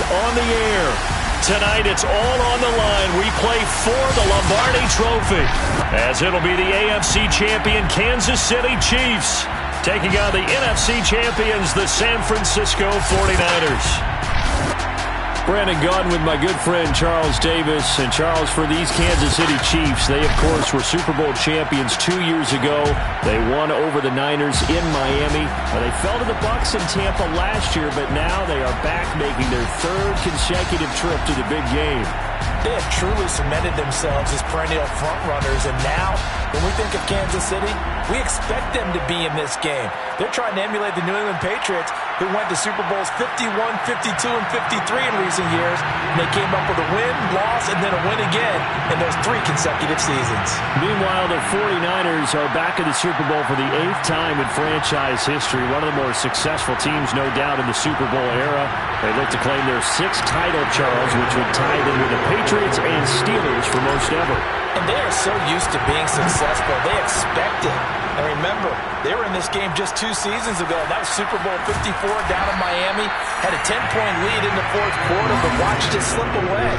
on the air. Tonight, it's all on the line. We play for the Lombardi Trophy, as it'll be the AFC champion Kansas City Chiefs taking on the NFC champions, the San Francisco 49ers. Brandon Gaudin with my good friend Charles Davis. And Charles, for these Kansas City Chiefs, they, of course, were Super Bowl champions 2 years ago. They won over the Niners in Miami. They fell to the Bucs in Tampa last year, but now they are back making their third consecutive trip to the big game. They have truly cemented themselves as perennial frontrunners, and now, when we think of Kansas City, we expect them to be in this game. They're trying to emulate the New England Patriots, who went to Super Bowls 51, 52, and 53 in recent years, and they came up with a win, loss, and then a win again in those 3 consecutive seasons. Meanwhile, the 49ers are back in the Super Bowl for the 8th time in franchise history, one of the more successful teams, no doubt, in the Super Bowl era. They look to claim their 6th title, Charles, which would tie them with the Patriots and Steelers for most ever. And they are so used to being successful. They expect it. And remember, they were in this game just 2 seasons ago. That was Super Bowl 54 down in Miami. Had a 10-point lead in the 4th quarter, but watched it slip away.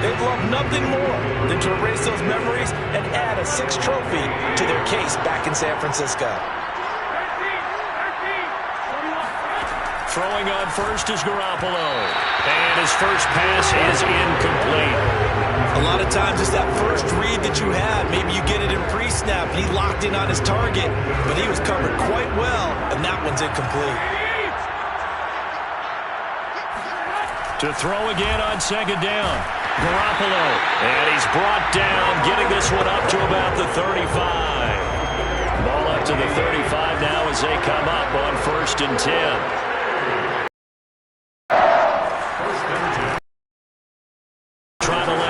They'd love nothing more than to erase those memories and add a 6th trophy to their case back in San Francisco. Throwing on first is Garoppolo. And his first pass is incomplete. A lot of times it's that first read that you have. Maybe you get it in pre-snap. He locked in on his target, but he was covered quite well, and that one's incomplete. To throw again on 2nd down. Garoppolo. And he's brought down, getting this one up to about the 35. Ball up to the 35 now as they come up on 1st and 10.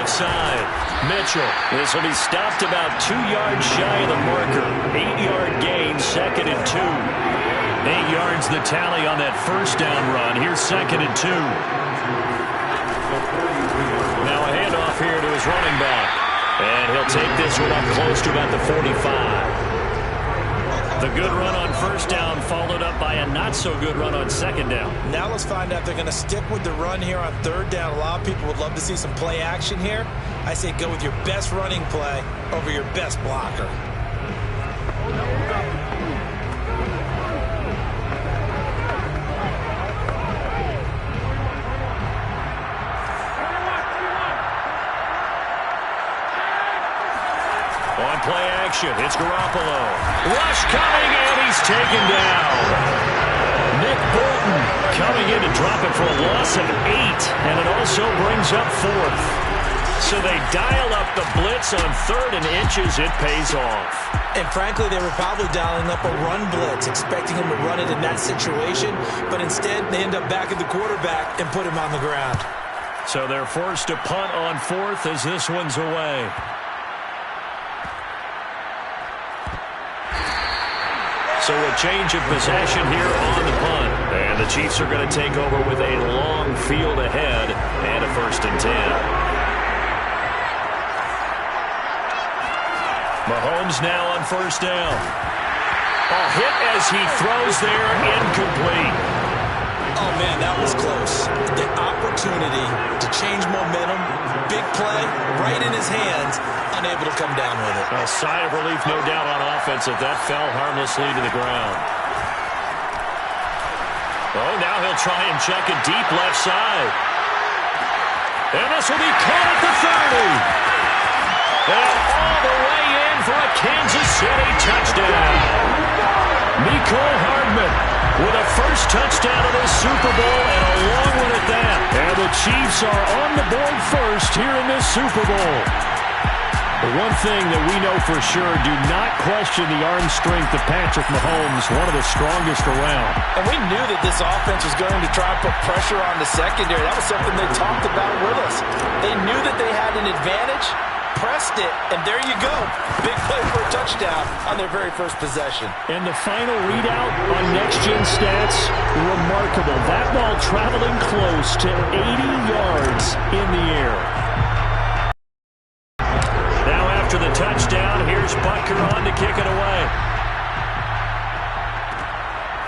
Side. Mitchell. This will be stopped about 2 yards shy of the marker. 8-yard gain, 2nd and 2. 8 yards the tally on that 1st down run. Here's 2nd and 2. Now a handoff here to his running back. And he'll take this one up close to about the 45. The good run on 1st down followed up by a not-so-good run on 2nd down. Now let's find out if they're going to stick with the run here on 3rd down. A lot of people would love to see some play action here. I say go with your best running play over your best blocker. On play action, it's Garoppolo. Rush coming, and he's taken down. Nick Bolton coming in to drop it for a loss of 8, and it also brings up 4th. So they dial up the blitz on 3rd and inches. It pays off. And frankly, they were probably dialing up a run blitz, expecting him to run it in that situation, but instead they end up back at the quarterback and put him on the ground. So they're forced to punt on 4th as this one's away. So a change of possession here on the punt. And the Chiefs are going to take over with a long field ahead and a 1st and 10. Mahomes now on 1st down. A hit as he throws there, incomplete. Oh, man, that was close. The opportunity to change momentum, big play, right in his hands, unable to come down with it. A sigh of relief, no doubt, on offense if that fell harmlessly to the ground. Oh, now he'll try and check it deep left side. And this will be caught at the 30. And all the way in for a Kansas City touchdown. Mecole Hardman with a 1st touchdown of the Super Bowl, and a long one at that. And the Chiefs are on the board first here in this Super Bowl. The one thing that we know for sure, do not question the arm strength of Patrick Mahomes, one of the strongest around. And we knew that this offense was going to try and put pressure on the secondary. That was something they talked about with us. They knew that they had an advantage, pressed it, and there you go. Big play for a touchdown on their very first possession. And the final readout on next-gen stats, remarkable. That ball traveling close to 80 yards in the air. After the touchdown, here's Butker on to kick it away.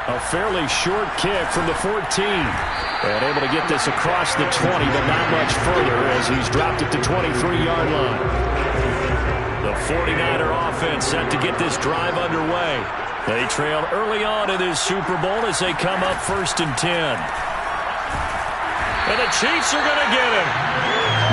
A fairly short kick from the 14. And able to get this across the 20, but not much further as he's dropped it to 23-yard line. The 49er offense set to get this drive underway. They trail early on in this Super Bowl as they come up 1st and 10. And the Chiefs are going to get him.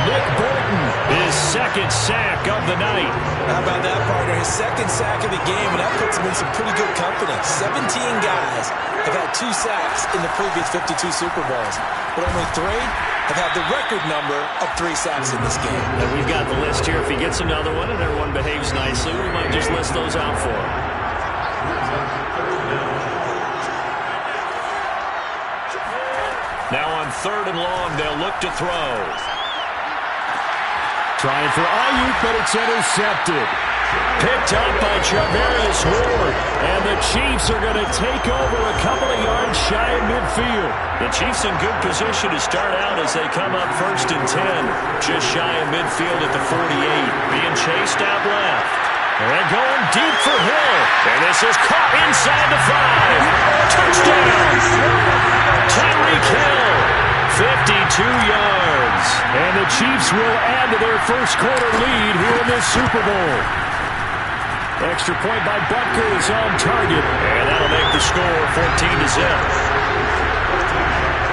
Nick Bolton, his second sack of the night. How about that, partner? His second sack of the game, and that puts him in some pretty good company. 17 guys have had 2 sacks in the previous 52 Super Bowls, but only 3 have had the record number of 3 sacks in this game. And we've got the list here. If he gets another one and everyone behaves nicely, we might just list those out for him. Now on 3rd and long, they'll look to throw. Trying for Ayuk, but it's intercepted. Picked up by Charvarius Ward. And the Chiefs are going to take over a couple of yards shy of midfield. The Chiefs in good position to start out as they come up 1st and 10. Just shy of midfield at the 48. Being chased out left. And going deep for Hill. And this is caught inside the 5. Touchdown! Tyreek Hill. 52 yards. And the Chiefs will add to their first quarter lead here in this Super Bowl. Extra point by Butker is on target. And that'll make the score 14-0.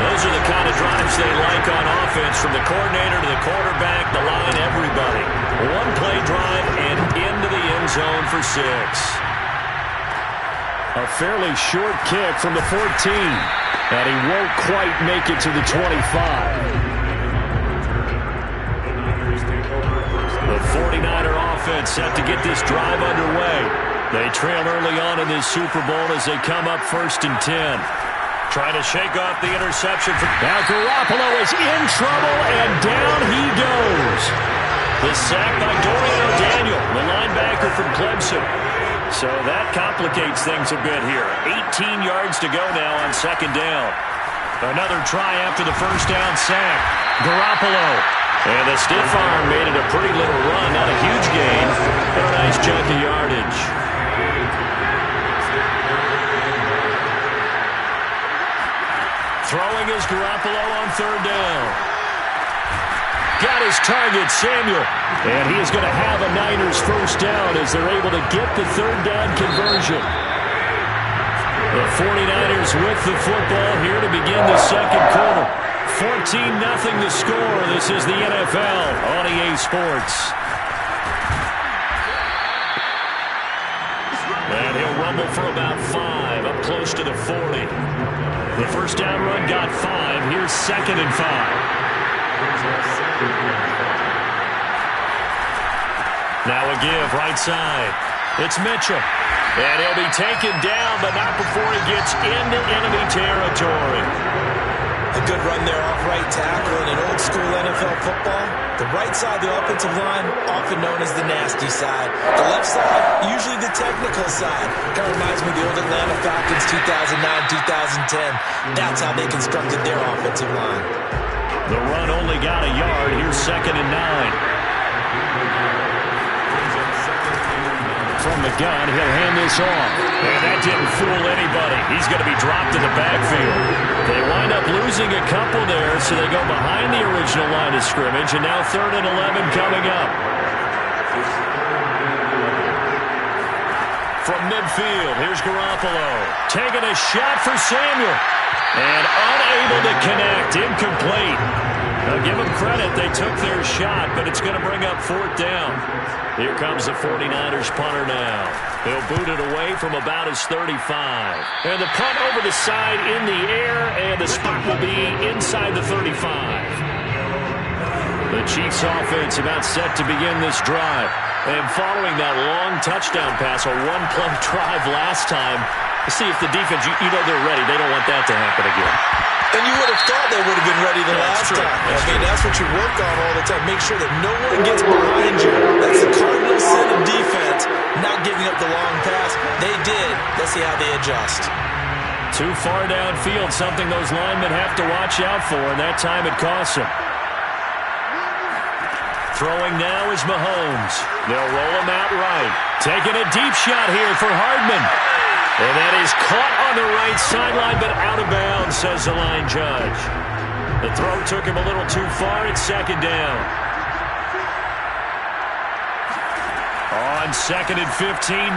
Those are the kind of drives they like on offense, from the coordinator to the quarterback, the line, everybody. One-play drive and into the end zone for 6. A fairly short kick from the 14. And he won't quite make it to the 25. The 49er offense set to get this drive underway. They trail early on in this Super Bowl as they come up 1st and 10. Trying to shake off the interception. Now Garoppolo is in trouble, and down he goes. The sack by Dorian O'Daniel, the linebacker from Clemson. So that complicates things a bit here. 18 yards to go now on 2nd down. Another try after the 1st down sack. Garoppolo. And the stiff arm made it a pretty little run. Not a huge gain, but a nice chunk of yardage. Throwing is Garoppolo on 3rd down. Got his target, Samuel. And he is going to have a Niners 1st down as they're able to get the 3rd down conversion. The 49ers with the football here to begin the 2nd quarter. 14-0 the score. This is the NFL on EA Sports. And he'll rumble for about 5, up close to the 40. The 1st down run got 5. Here's 2nd and 5. Now a give, right side. It's Mitchell. And he'll be taken down, but not before he gets into enemy territory. A good run there off right tackle. In an old-school NFL football, the right side of the offensive line, often known as the nasty side. The left side, usually the technical side. Kind of reminds me of the old Atlanta Falcons 2009-2010. That's how they constructed their offensive line. The run only got a yard. Here's 2nd and 9. From the gun, he'll hand this off. And that didn't fool anybody. He's going to be dropped in the backfield. They wind up losing a couple there, so they go behind the original line of scrimmage, and now 3rd and 11 coming up. From midfield, here's Garoppolo. Taking a shot for Samuel. And unable to connect. Incomplete. Now give them credit. They took their shot, but it's going to bring up 4th down. Here comes the 49ers punter now. He'll boot it away from about his 35. And the punt over the side in the air, and the spot will be inside the 35. The Chiefs offense about set to begin this drive. And following that long touchdown pass, a one-play drive last time, to see if the defense, you know they're ready. They don't want that to happen again. And you would have thought they would have been ready the last time. That's what you work on all the time. Make sure that no one gets behind you. That's the cardinal sin of defense, not giving up the long pass. They did. Let's see how they adjust. Too far downfield, something those linemen have to watch out for, and that time it costs them. Throwing now is Mahomes. They'll roll him out right. Taking a deep shot here for Hardman. And that is caught on the right sideline, but out of bounds, says the line judge. The throw took him a little too far. It's second down. On 2nd and 15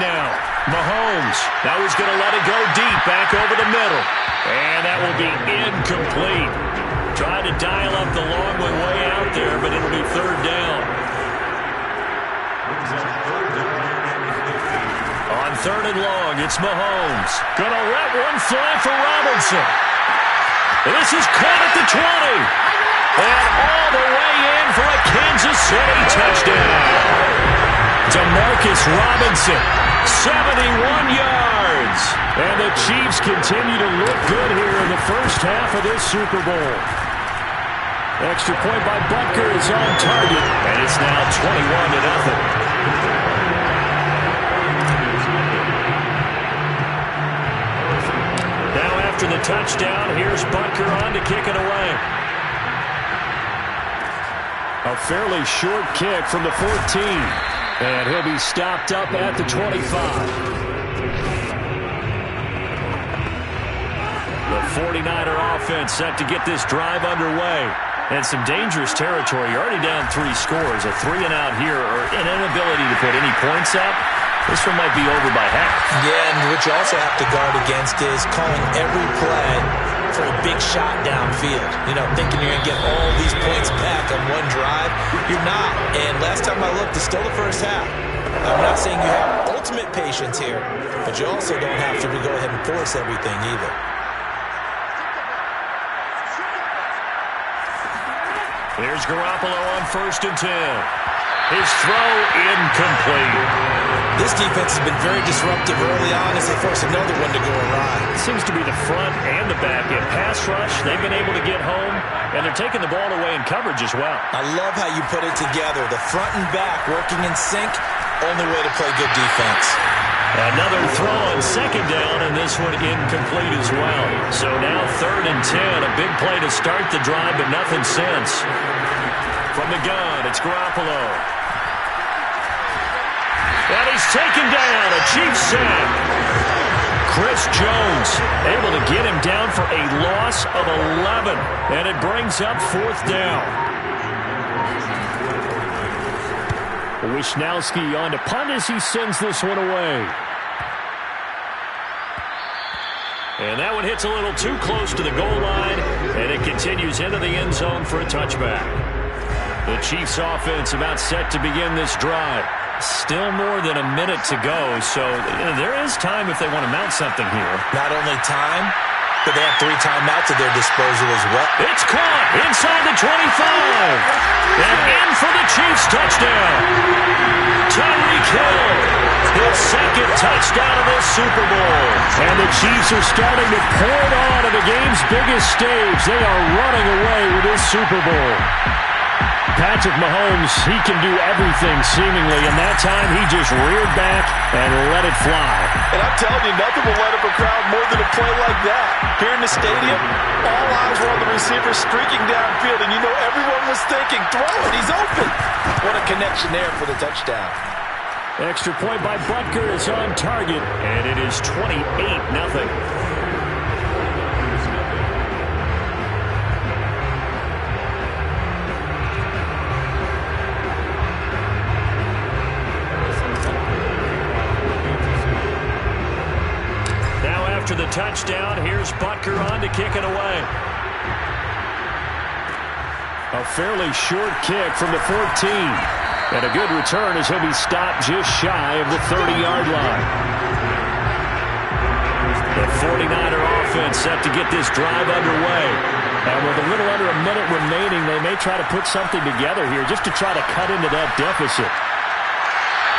now. Mahomes. Now he's going to let it go deep, back over the middle. And that will be incomplete. Trying to dial up the long way out there, but it'll be third down. On 3rd and long, it's Mahomes. Going to let one fly for Robinson. This is caught at the 20. And all the way in for a Kansas City touchdown. Demarcus Robinson, 71 yards. And the Chiefs continue to look good here in the first half of this Super Bowl. Extra point by Butker is on target, and it's now 21-0. After the touchdown, here's Butker on to kick it away. A fairly short kick from the 14. And he'll be stopped up at the 25. The 49er offense set to get this drive underway. And some dangerous territory. You're already down 3 scores. A 3-and-out here, or an inability to put any points up. This one might be over by half. Yeah, and what you also have to guard against is calling every play for a big shot downfield. You know, thinking you're going to get all these points back on one drive. You're not. And last time I looked, it's still the first half. I'm not saying you have ultimate patience here, but you also don't have to go ahead and force everything either. Here's Garoppolo on 1st and 10. His throw incomplete. This defense has been very disruptive early on as they force another one to go awry. It seems to be the front and the back end. Pass rush, they've been able to get home, and they're taking the ball away in coverage as well. I love how you put it together. The front and back working in sync, only way to play good defense. Another throw on 2nd down, and this one incomplete as well. So now 3rd and 10, a big play to start the drive, but nothing since. From the gun, it's Garoppolo. And he's taken down, a Chiefs sack. Chris Jones able to get him down for a loss of 11. And it brings up 4th down. Wisnowski on to punt as he sends this one away. And that one hits a little too close to the goal line. And it continues into the end zone for a touchback. The Chiefs offense about set to begin this drive. Still more than a minute to go, so there is time if they want to mount something here. Not only time, but they have 3 timeouts at their disposal as well. It's caught inside the 25. And in for the Chiefs touchdown. Tyreek Hill, his 2nd touchdown of this Super Bowl. And the Chiefs are starting to pour it on at the game's biggest stage. They are running away with this Super Bowl. Patrick Mahomes, he can do everything seemingly, and that time he just reared back and let it fly. And I'm telling you, nothing will light up a crowd more than a play like that. Here in the stadium, all eyes were on the receiver streaking downfield, and you know everyone was thinking, throw it, he's open. What a connection there for the touchdown. Extra point by Butker is on target, and it is 28-0. After the touchdown, here's Butker on to kick it away. A fairly short kick from the 14. And a good return as he'll be stopped just shy of the 30-yard line. The 49er offense set to get this drive underway. And with a little under a minute remaining, they may try to put something together here just to try to cut into that deficit.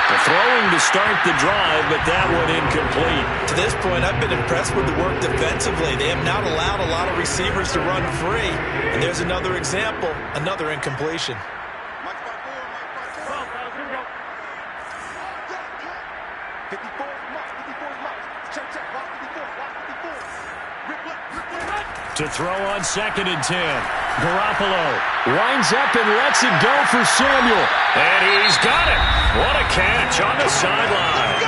The throwing to start the drive, but that one incomplete. To this point, I've been impressed with the work defensively. They have not allowed a lot of receivers to run free. And there's another example, another incompletion. To throw on 2nd and 10. Garoppolo winds up and lets it go for Samuel. And he's got it. What a catch on the sideline.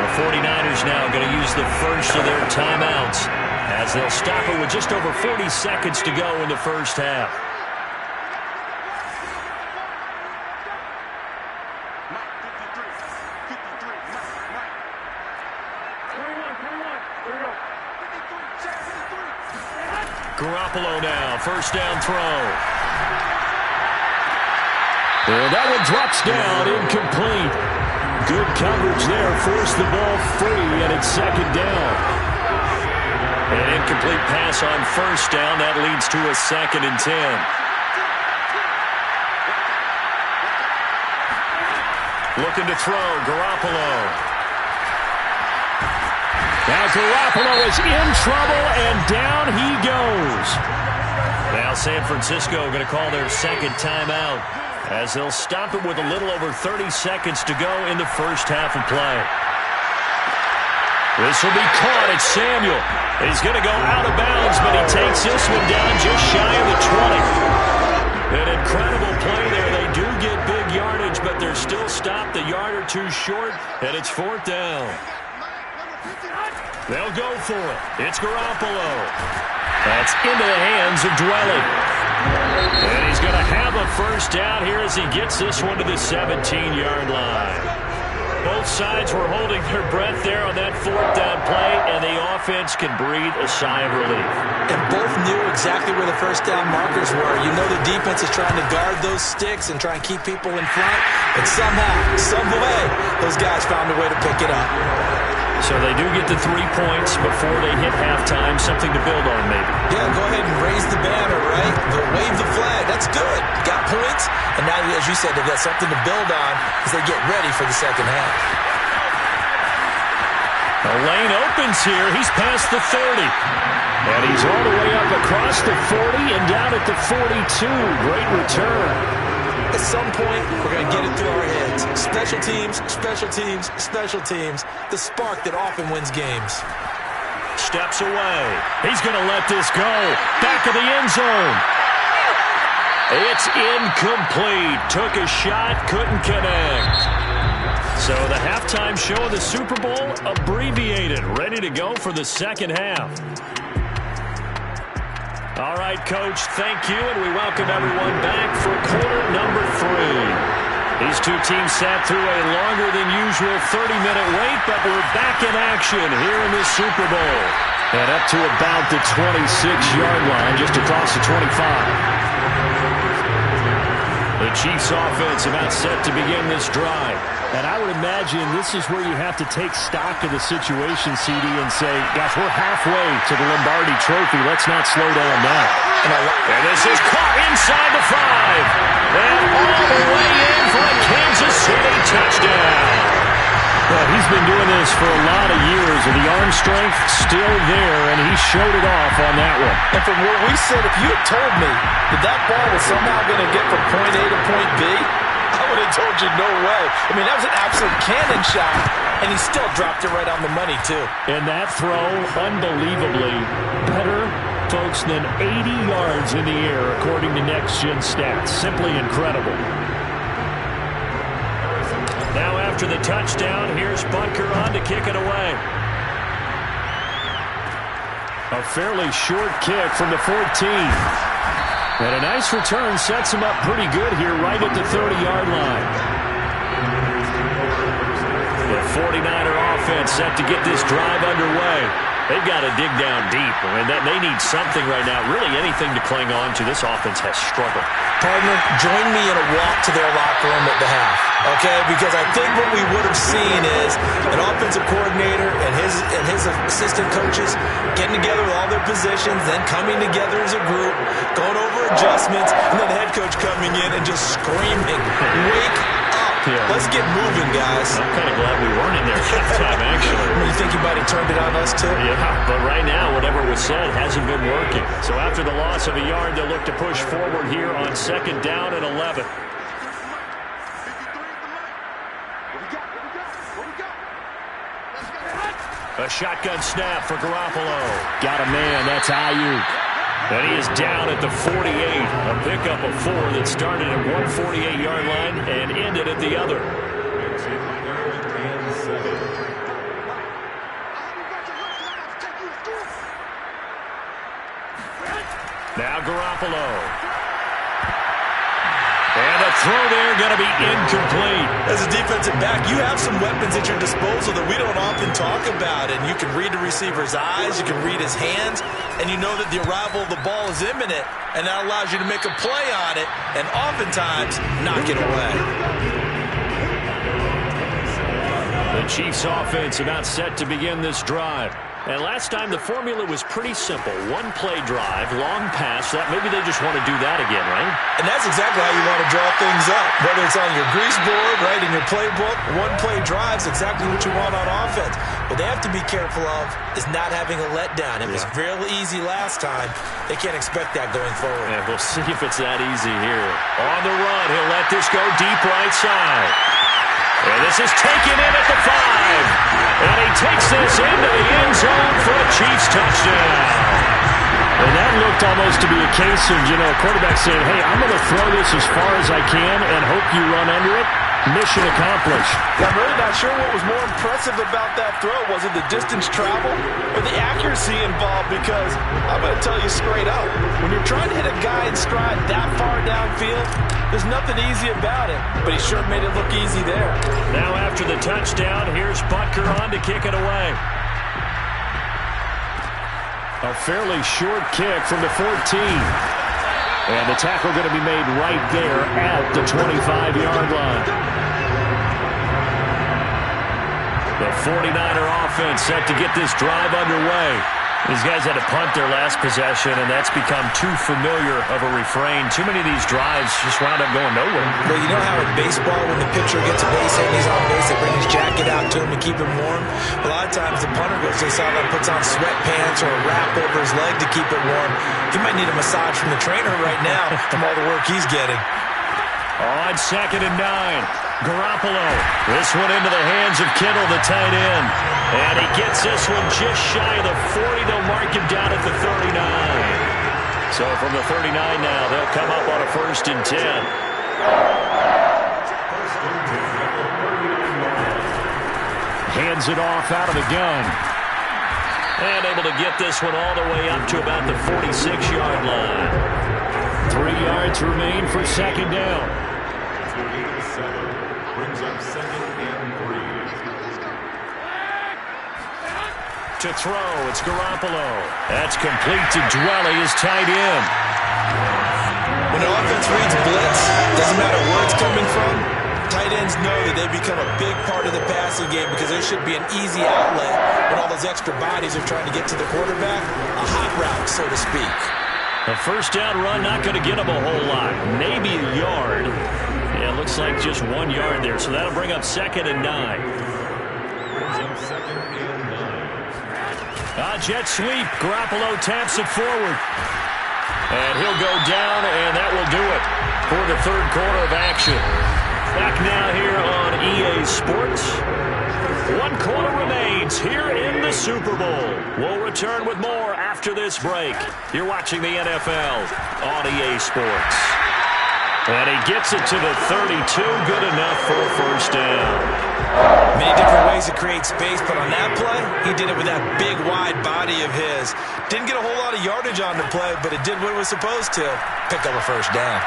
A 49ers now going to use the first of their timeouts as they'll stop it with just over 40 seconds to go in the first half. Garoppolo now, first down throw. And that one drops down, incomplete. Good coverage there, forced the ball free, and it's second down. An incomplete pass on first down, that leads to a 2nd and 10. Looking to throw, Garoppolo. Now Garoppolo is in trouble, and down he goes. Now San Francisco going to call their second timeout as they'll stop it with a little over 30 seconds to go in the first half of play. This will be caught. It's Samuel. He's going to go out of bounds, but he takes this one down just shy of the 20. An incredible play there. They do get big yardage, but they're still stopped a yard or two short, and it's 4th down. They'll go for it. It's Garoppolo. That's into the hands of Dwelly. And he's going to have a first down here as he gets this one to the 17-yard line. Both sides were holding their breath there on that 4th down play, and the offense can breathe a sigh of relief. And both knew exactly where the first down markers were. You know the defense is trying to guard those sticks and try and keep people in front, but somehow, some way, those guys found a way to pick it up. So they do get the 3 points before they hit halftime, something to build on maybe. Yeah, go ahead and raise the banner, right? They'll wave the flag. That's good. Got points, and now, as you said, they've got something to build on as they get ready for the second half. The lane opens here. He's past the 30. And he's all the way up across the 40 and down at the 42. Great return. At some point, we're going to get it through our heads. Special teams, special teams, special teams. The spark that often wins games. Steps away. He's going to let this go. Back of the end zone. It's incomplete. Took a shot, couldn't connect. So the halftime show of the Super Bowl abbreviated. Ready to go for the second half. All right, Coach, thank you, and we welcome everyone back for quarter number 3. These two teams sat through a longer than usual 30-minute wait, but we're back in action here in the Super Bowl. And up to about the 26-yard line, just across the 25. The Chiefs offense about set to begin this drive. And I would imagine this is where you have to take stock of the situation, CD, and say, gosh, we're halfway to the Lombardi Trophy. Let's not slow down now. And this is caught inside the 5. And all the way in for a Kansas City touchdown. Well, he's been doing this for a lot of years, and the arm strength still there, and he showed it off on that one. And from where we sit, if you had told me that ball was somehow going to get from point A to point B, I would have told you no way. I mean, that was an absolute cannon shot, and he still dropped it right on the money, too. And that throw, unbelievably better, folks, than 80 yards in the air, according to Next Gen Stats. Simply incredible. Now after the touchdown, here's Butker on to kick it away. A fairly short kick from the 14. And a nice return sets him up pretty good here right at the 30-yard line. The 49er offense set to get this drive underway. They've got to dig down deep. I mean, they need something right now, really anything to cling on to. This offense has struggled. Partner, join me in a walk to their locker room at the half, okay? Because I think what we would have seen is an offensive coordinator and his assistant coaches getting together with all their positions, then coming together as a group, going over adjustments, and then the head coach coming in and just screaming, wake up. Yeah. Let's get moving, guys. I'm kind of glad we weren't in there at the time, actually. You think you might have turned it on us, too? Yeah, but right now, whatever was said hasn't been working. So after the loss of a yard, they'll look to push forward here on second down and 11. A shotgun snap for Garoppolo. Got a man, that's Ayuk. And he is down at the 48. A pickup of 4 that started at 148-yard line and ended at the other. Now Garoppolo. And the throw there going to be incomplete. As a defensive back, you have some weapons at your disposal that we don't often talk about. And you can read the receiver's eyes, you can read his hands, and you know that the arrival of the ball is imminent. And that allows you to make a play on it and oftentimes knock it away. The Chiefs offense about set to begin this drive. And last time the formula was pretty simple. One play drive, long pass. That maybe they just want to do that again, right? And that's exactly how you want to draw things up. Whether it's on your grease board, right, in your playbook, one play drive is exactly what you want on offense. What they have to be careful of is not having a letdown. It was real easy last time. They can't expect that going forward. Yeah, we'll see if it's that easy here. On the run, he'll let this go deep right side. And this is taken in at the 5. And he takes this into the end zone for a Chiefs touchdown. And that looked almost to be a case of, a quarterback saying, hey, I'm going to throw this as far as I can and hope you run under it. Mission accomplished. I'm really not sure what was more impressive about that throw. Was it the distance traveled or the accuracy involved? Because I'm going to tell you straight up, when you're trying to hit a guy in stride that far downfield, there's nothing easy about it. But he sure made it look easy there. Now after the touchdown, here's Butker on to kick it away. A fairly short kick from the 14. And the tackle going to be made right there at the 25-yard line. The 49er offense set to get this drive underway. These guys had to punt their last possession, and that's become too familiar of a refrain. Too many of these drives just wound up going nowhere. Well, you know how in baseball, when the pitcher gets a base hit and he's on base, they bring his jacket out to him to keep him warm? A lot of times the punter goes to the sideline, puts on sweatpants or a wrap over his leg to keep it warm. He might need a massage from the trainer right now from all the work he's getting. On 2nd and 9, Garoppolo. This one into the hands of Kittle, the tight end. And he gets this one just shy of the 40. They'll mark him down at the 39. So from the 39 now, they'll come up on a 1st and 10. Hands it off out of the gun. And able to get this one all the way up to about the 46-yard line. 3 yards remain for 2nd down. Brings up 2nd and 3. To throw, it's Garoppolo. That's complete to Dwelly, his tight end. When an offense reads blitz, doesn't matter where it's coming from, tight ends know that they become a big part of the passing game because there should be an easy outlet when all those extra bodies are trying to get to the quarterback. A hot route, so to speak. A 1st down run, not going to get him a whole lot. Maybe a yard. Yeah, looks like just 1 yard there. So that'll bring up 2nd and 9. Brings up 2nd and 9. Jet sweep. Garoppolo taps it forward. And he'll go down, and that will do it for the 3rd quarter of action. Back now here on EA Sports. 1 quarter remains here in the Super Bowl. We'll return with more after this break. You're watching the NFL on EA Sports. And he gets it to the 32. Good enough for a 1st down. Many different ways to create space, but on that play, he did it with that big, wide body of his. Didn't get a whole lot of yardage on the play, but it did what it was supposed to. Pick up a 1st down.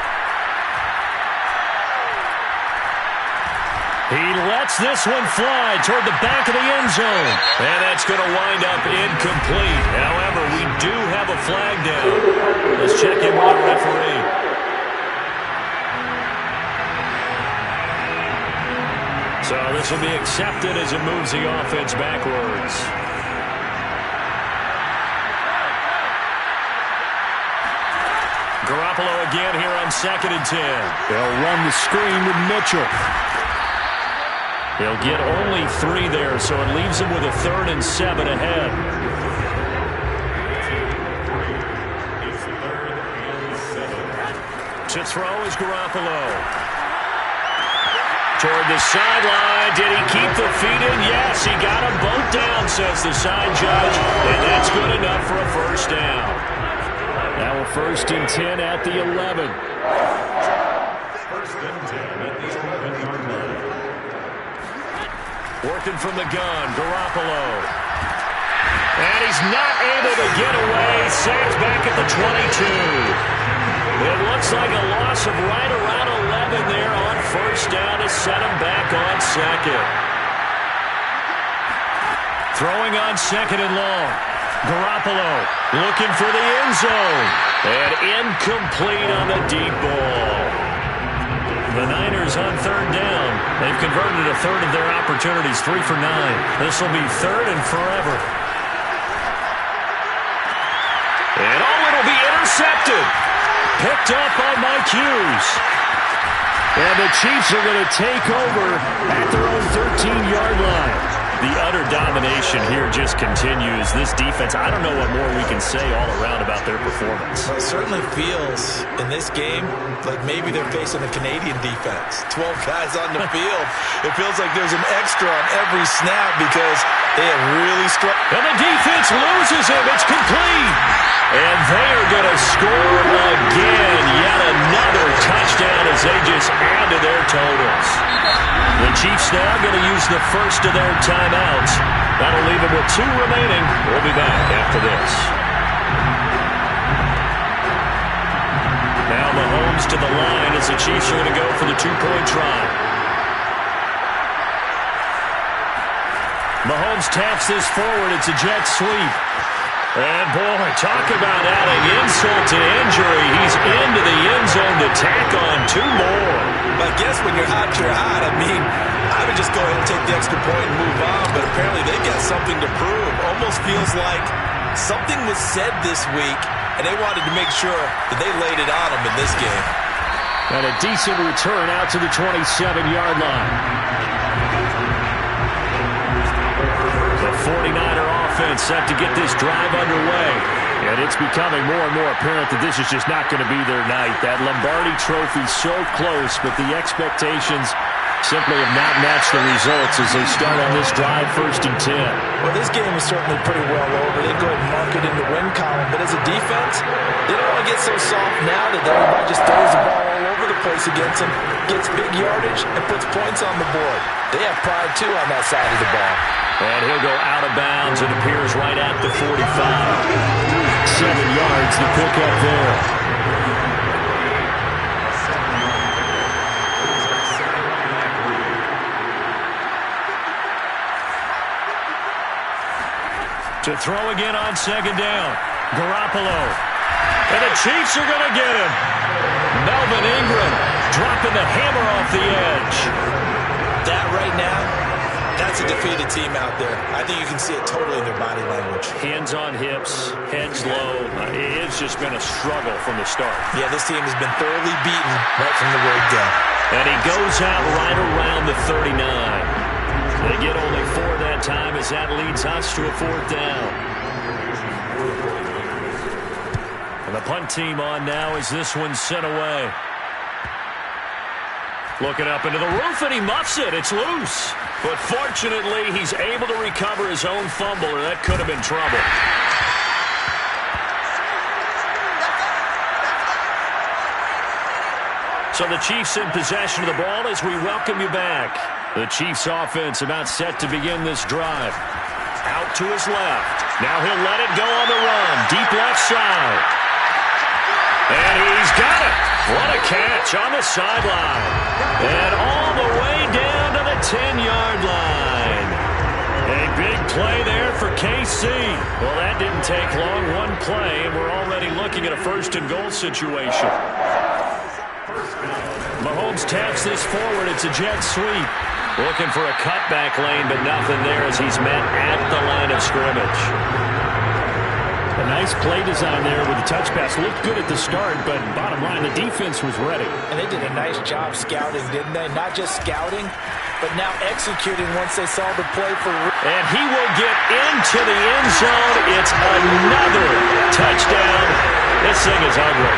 He lets this one fly toward the back of the end zone. And that's going to wind up incomplete. However, we do have a flag down. Let's check in with the referee. So this will be accepted as it moves the offense backwards. Garoppolo again here on 2nd and 10. They'll run the screen with Mitchell. He'll get only 3 there, so it leaves him with a 3rd and 7 ahead. It's 3rd and 7. To throw is Garoppolo. Toward the sideline. Did he keep the feet in? Yes, he got them both down, says the side judge. And that's good enough for a 1st down. Now a 1st and 10 at the 11. 1st and 10 at the 11-yard line. Working from the gun, Garoppolo. And he's not able to get away. Sacked back at the 22. It looks like a loss of right around 11 there on first down to set him back on second. Throwing on second and long. Garoppolo looking for the end zone. And incomplete on the deep ball. The Niners on third down. They've converted a third of their opportunities, 3 for 9. This will be third and forever. And it'll be intercepted. Picked up on Mike Hughes. And the Chiefs are going to take over at their own 13-yard line. The utter domination here just continues. This defense, I don't know what more we can say all around about their performance. Well, it certainly feels in this game like maybe they're facing a Canadian defense. 12 guys on the field. It feels like there's an extra on every snap because they have really struggled. And the defense loses him. It's complete. And they are going to score again. Yet another touchdown as they just add to their totals. The Chiefs now going to use the first of their timeouts. That'll leave them with 2 remaining. We'll be back after this. Now Mahomes to the line as the Chiefs are going to go for the 2-point try. Mahomes taps this forward. It's a jet sweep. And, boy, talk about adding insult to injury. He's into the end zone to tack on 2 more. I guess when you're hot, you're hot. I mean, I would just go ahead and take the extra point and move on, but apparently they've got something to prove. Almost feels like something was said this week, and they wanted to make sure that they laid it on them in this game. And a decent return out to the 27-yard line. The 49er offense set to get this drive underway. And it's becoming more and more apparent that this is just not going to be their night. That Lombardi trophy so close, but the expectations simply have not matched the results as they start on this drive, 1st and 10. Well, this game is certainly pretty well over. They go ahead and mark it in the win column. But as a defense, they don't want to get so soft now that everybody just throws the ball all over the place against them, gets big yardage, and puts points on the board. They have pride, too, on that side of the ball. And he'll go out of bounds. It appears right at the 45. 7 yards to pick up there. To throw again on second down. Garoppolo. And the Chiefs are going to get him. Melvin Ingram dropping the hammer off the edge. That right now, that's a defeated team out there. I think you can see it totally in their body language. Hands on hips, heads low. It's just been a struggle from the start. Yeah, this team has been thoroughly beaten right from the word go. And he goes out right around the 39. They get only 4 that time as that leads us to a 4th down. And the punt team on now as this one's sent away. Looking up into the roof, and he muffs it. It's loose. But fortunately, he's able to recover his own fumble, or that could have been trouble. So the Chiefs in possession of the ball as we welcome you back. The Chiefs offense about set to begin this drive. Out to his left. Now he'll let it go on the run. Deep left side. And he's got it. What a catch on the sideline. And all the way down to the 10-yard line. A big play there for KC. Well, that didn't take long. 1 play, and we're already looking at a 1st and goal situation. Mahomes taps this forward. It's a jet sweep. Looking for a cutback lane, but nothing there as he's met at the line of scrimmage. A nice play design there with the touch pass. Looked good at the start, but bottom line, the defense was ready. And they did a nice job scouting, didn't they? Not just scouting, but now executing once they saw the play for... And he will get into the end zone. It's another touchdown. This thing is ugly.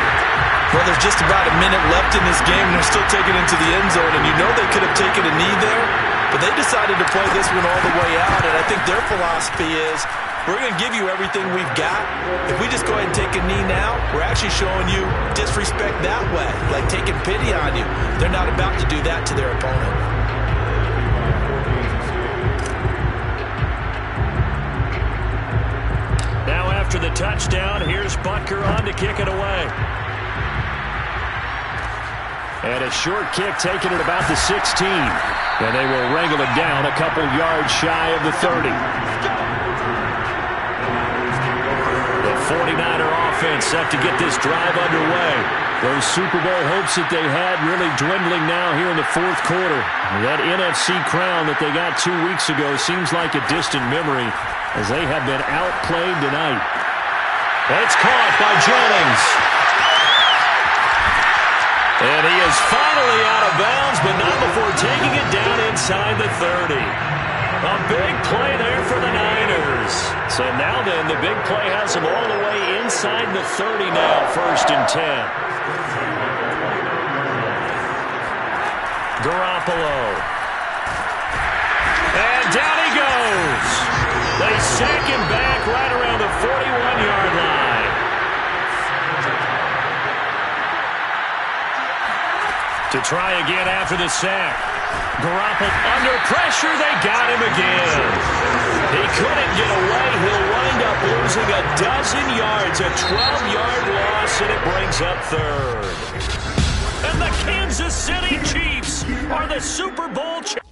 Well, there's just about a minute left in this game, and they're still taking it into the end zone. And you know they could have taken a knee there, but they decided to play this one all the way out. And I think their philosophy is, we're going to give you everything we've got. If we just go ahead and take a knee now, we're actually showing you disrespect that way, like taking pity on you. They're not about to do that to their opponent. After the touchdown, here's Butker on to kick it away. And a short kick taken at about the 16. And they will wrangle it down a couple yards shy of the 30. The 49er offense set to get this drive underway. Those Super Bowl hopes that they had really dwindling now here in the fourth quarter. That NFC crown that they got 2 weeks ago seems like a distant memory as they have been outplayed tonight. It's caught by Jennings. And he is finally out of bounds, but not before taking it down inside the 30. A big play there for the Niners. So now then, the big play has them all the way inside the 30 now, 1st and 10. Garoppolo. And down he goes. They sack him back right around the 41-yard line. To try again after the sack. Garoppolo under pressure. They got him again. He couldn't get away. He'll wind up losing a dozen yards. A 12-yard loss, and it brings up 3rd. And the Kansas City Chiefs are the Super Bowl champions.